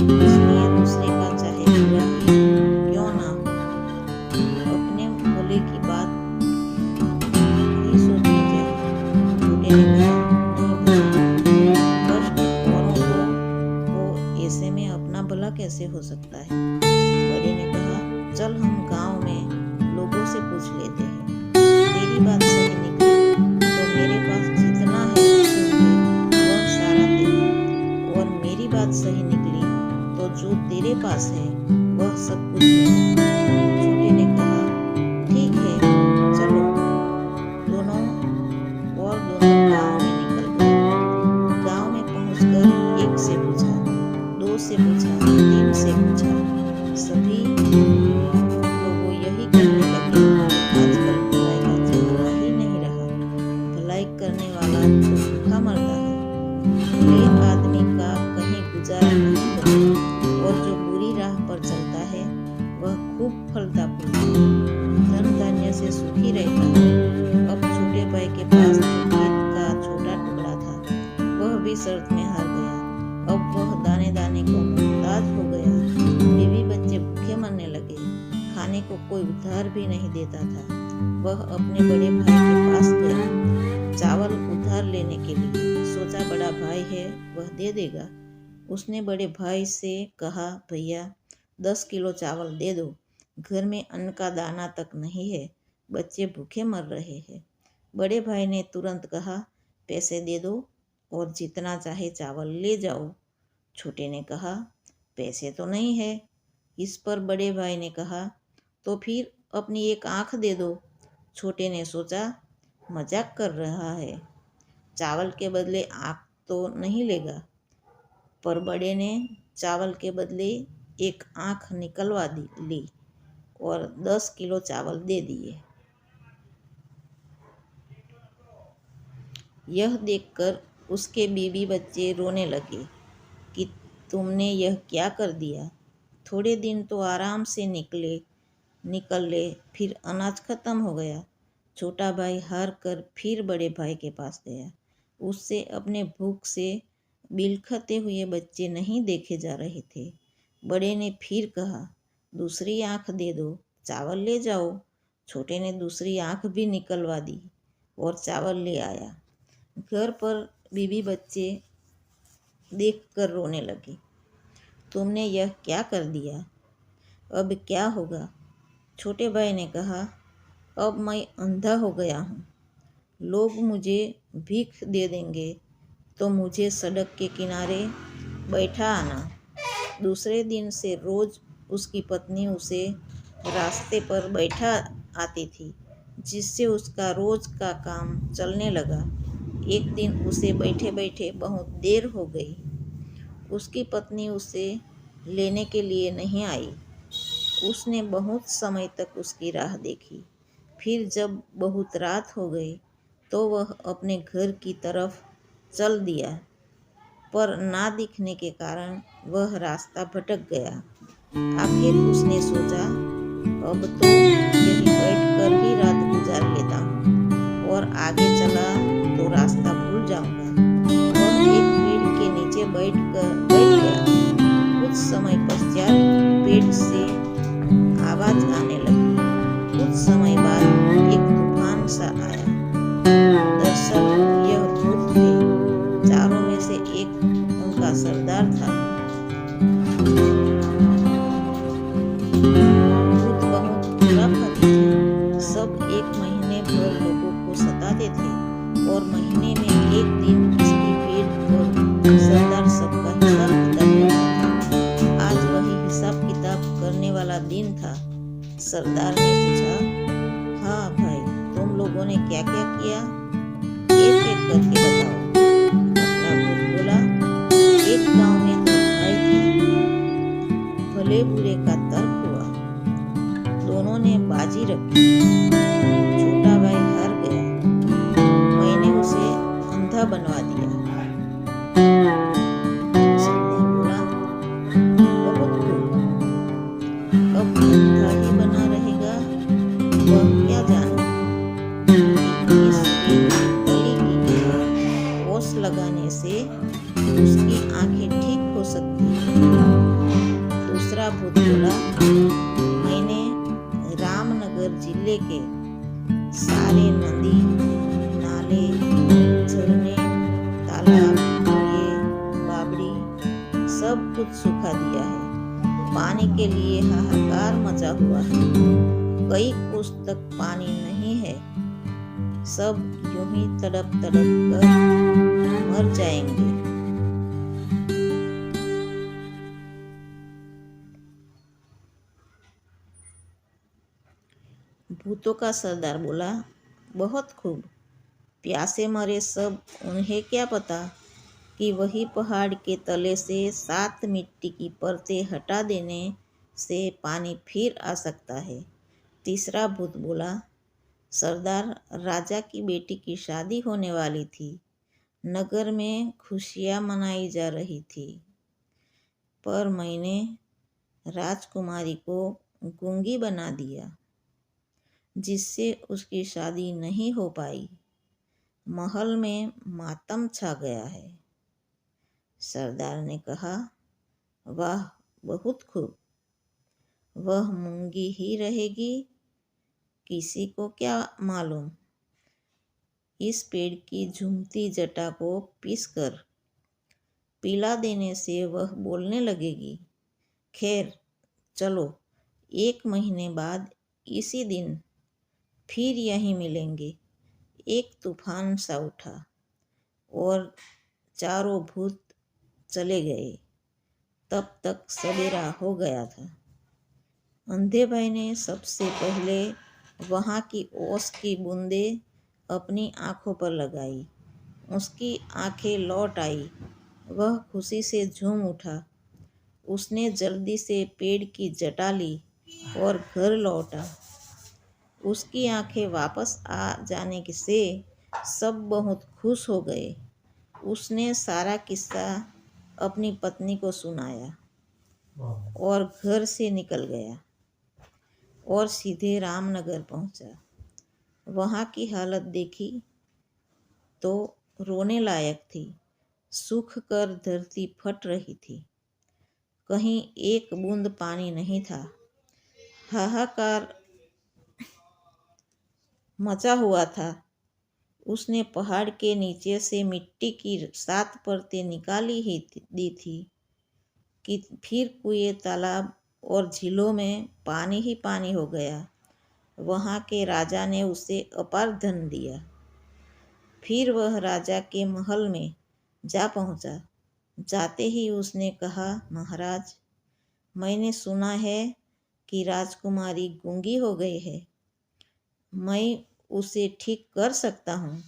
इसलिए दूसरे का चाहे बुरा ही क्यों ना हो, अपने भले की बात ही सोचनी चाहिए। छोटे ने कहा, नहीं भैया, कष्ट औरों को हो ऐसे में अपना भला कैसे हो सकता है। बड़े ने कहा, चल हम गांव में लोगों से पूछ लेते हैं। तेरी बात सही निकली तो मेरे पास जितना है वह सारा दे, और मेरी बात सही निकली तो जो तेरे पास है वह सब कुछ है। छोटे ने कहा, ठीक है, चलो। दोनों गांव में निकल गए। गांव में पहुंचकर एक से पूछा, दो से पूछा, तीन से पूछा। सभी लोग यही कहने लगे, आजकल भलाई का जमाना ही नहीं रहा। भलाई करने वाला तो भूखा मरता है। भले आदमी का कहीं गुजारा नहीं होता, और जो बुरी राह पर चलता है वह खूब फलता फूलता है, धन धान्य से सुखी रहता है। अब छोटे भाई के पास जो खेत का छोटा टुकड़ा था वह भी शर्त में हार गया। अब वह दाने दाने को मोहताज हो गया। बीवी बच्चे भूखे मरने लगे। खाने को कोई उधार भी नहीं देता था। वह अपने बड़े भाई के पास गया चावल उधार लेने के लिए। सोचा बड़ा भाई है, वह दे देगा। उसने बड़े भाई से कहा, भैया 10 किलो चावल दे दो, घर में अन्न का दाना तक नहीं है, बच्चे भूखे मर रहे हैं। बड़े भाई ने तुरंत कहा, पैसे दे दो और जितना चाहे चावल ले जाओ। छोटे ने कहा, पैसे तो नहीं है। इस पर बड़े भाई ने कहा, तो फिर अपनी एक आंख दे दो। छोटे ने सोचा, मजाक कर रहा है, चावल के बदले आंख तो नहीं लेगा। पर बड़े ने चावल के बदले एक आंख निकलवा ली और 10 किलो चावल दे दिए। यह देखकर उसके बीवी बच्चे रोने लगे कि तुमने यह क्या कर दिया। थोड़े दिन तो आराम से निकल ले, फिर अनाज खत्म हो गया। छोटा भाई हार कर फिर बड़े भाई के पास गया। उससे अपने भूख से बिलखते हुए बच्चे नहीं देखे जा रहे थे। बड़े ने फिर कहा, दूसरी आंख दे दो, चावल ले जाओ। छोटे ने दूसरी आंख भी निकलवा दी और चावल ले आया। घर पर बीवी बच्चे देखकर रोने लगे, तुमने यह क्या कर दिया, अब क्या होगा। छोटे भाई ने कहा, अब मैं अंधा हो गया हूँ। लोग मुझे भीख दे देंगे तो मुझे सड़क के किनारे बैठा आना। दूसरे दिन से रोज उसकी पत्नी उसे रास्ते पर बैठा आती थी, जिससे उसका रोज का काम चलने लगा। एक दिन उसे बैठे बैठे बहुत देर हो गई। उसकी पत्नी उसे लेने के लिए नहीं आई। उसने बहुत समय तक उसकी राह देखी। फिर जब बहुत रात हो गई तो वह अपने घर की तरफ चल दिया, पर ना दिखने के कारण वह रास्ता भटक गया। आखिर उसने सोचा, अब तो यहीं बैठकर ही रात गुजार लेता हूँ, और आगे चला तो रास्ता भूल जाऊंगा। वह एक पेड़ के नीचे बैठ गया। कुछ समय पश्चात पेड़ से आवाज आने लगी। कुछ समय बाद एक तूफान सा आया। दरअसल यह भूत थे। चारों में से एक उनका सरदार था। भूत बहुत खुराफाती थे। सब एक महीने भर लोगों को सताते थे, और महीने में एक दिन उसकी पेट पर सरदार सबका हिसाब किताब करता था। आज वही हिसाब किताब करने वाला दिन था। सरदार ने पूछा, हाँ भाई, तुम लोगों ने क्या क्या किया, एक एक करके बताओ। अपना भूत बोला, एक गांव में दो भाई थे। भले बुरे का तर्क हुआ। दोनों ने बाजी रखी। छोटा भाई हार गया। मैंने उसे अंधा बनवा दिया। सरदार बोला, बहुत खूब, अब अंधा ही बना रहेगा सब कुछ सुखा दिया है। पानी के लिए हाहाकार मचा हुआ है। कई कोस तक पानी नहीं है। सब यूं ही तड़प तड़प कर मर जाएंगे। भूतों का सरदार बोला, बहुत खूब। प्यासे मरे सब, उन्हें क्या पता कि वही पहाड़ के तले से 7 मिट्टी की परतें हटा देने से पानी फिर आ सकता है। तीसरा भूत बोला, सरदार, राजा की बेटी की शादी होने वाली थी। नगर में खुशियां मनाई जा रही थी, पर मैंने राजकुमारी को गूंगी बना दिया, जिससे उसकी शादी नहीं हो पाई। महल में मातम छा गया है। सरदार ने कहा, वाह, बहुत खूब। वह मूंगी ही रहेगी, किसी को क्या मालूम। इस पेड़ की झूमती जटा को पीसकर पिला देने से वह बोलने लगेगी। खैर, चलो, 1 महीने बाद इसी दिन फिर यहीं मिलेंगे। एक तूफान सा उठा और चारों भूत चले गए। तब तक सवेरा हो गया था। अंधे भाई ने सबसे पहले वहाँ की ओस की बूंदें अपनी आँखों पर लगाई। उसकी आँखें लौट आई। वह खुशी से झूम उठा। उसने जल्दी से पेड़ की जटा ली और घर लौटा। उसकी आंखें वापस आ जाने से सब बहुत खुश हो गए। उसने सारा किस्सा अपनी पत्नी को सुनाया और घर से निकल गया और सीधे रामनगर पहुंचा। वहाँ की हालत देखी तो रोने लायक थी। सूख कर धरती फट रही थी। कहीं एक बूंद पानी नहीं था। हाहाकार मचा हुआ था। उसने पहाड़ के नीचे से मिट्टी की 7 परतें निकाली ही दी थी कि फिर कुएं, तालाब और झीलों में पानी ही पानी हो गया। वहाँ के राजा ने उसे अपार धन दिया। फिर वह राजा के महल में जा पहुँचा। जाते ही उसने कहा, महाराज, मैंने सुना है कि राजकुमारी गूंगी हो गई है। मैं उसे ठीक कर सकता हूँ।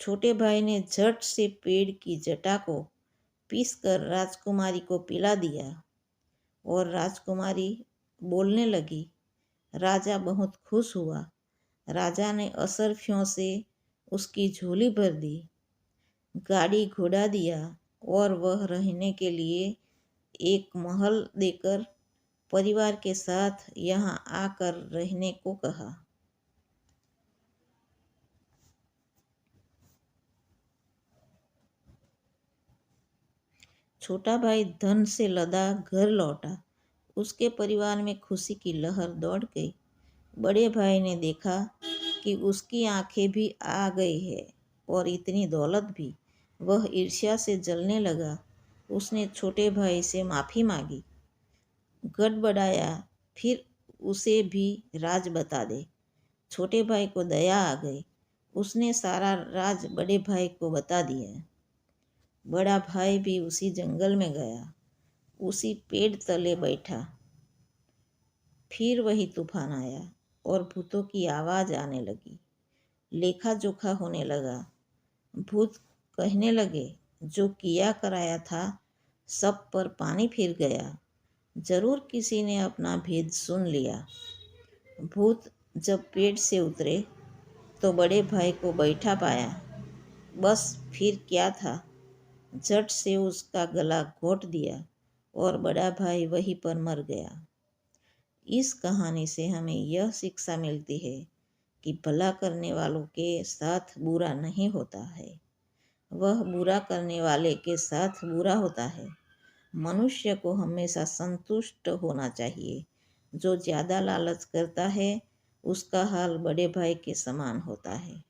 छोटे भाई ने झट से पेड़ की जटा को पीसकर राजकुमारी को पिला दिया और राजकुमारी बोलने लगी। राजा बहुत खुश हुआ। राजा ने असरफियों से उसकी झोली भर दी, गाड़ी घोड़ा दिया और वह रहने के लिए एक महल देकर परिवार के साथ यहाँ आकर रहने को कहा। छोटा भाई धन से लदा घर लौटा। उसके परिवार में खुशी की लहर दौड़ गई। बड़े भाई ने देखा कि उसकी आंखें भी आ गई है और इतनी दौलत भी। वह ईर्ष्या से जलने लगा। उसने छोटे भाई से माफ़ी मांगी, गड़बड़ाया, फिर उसे भी राज बता दे। छोटे भाई को दया आ गई। उसने सारा राज बड़े भाई को बता दिया। बड़ा भाई भी उसी जंगल में गया, उसी पेड़ तले बैठा। फिर वही तूफान आया और भूतों की आवाज़ आने लगी। लेखा जोखा होने लगा। भूत कहने लगे, जो किया कराया था सब पर पानी फिर गया। जरूर किसी ने अपना भेद सुन लिया। भूत जब पेड़ से उतरे तो बड़े भाई को बैठा पाया। बस फिर क्या था, झट से उसका गला घोंट दिया और बड़ा भाई वहीं पर मर गया। इस कहानी से हमें यह शिक्षा मिलती है कि भला करने वालों के साथ बुरा नहीं होता है, वह बुरा करने वाले के साथ बुरा होता है। मनुष्य को हमेशा संतुष्ट होना चाहिए। जो ज़्यादा लालच करता है उसका हाल बड़े भाई के समान होता है।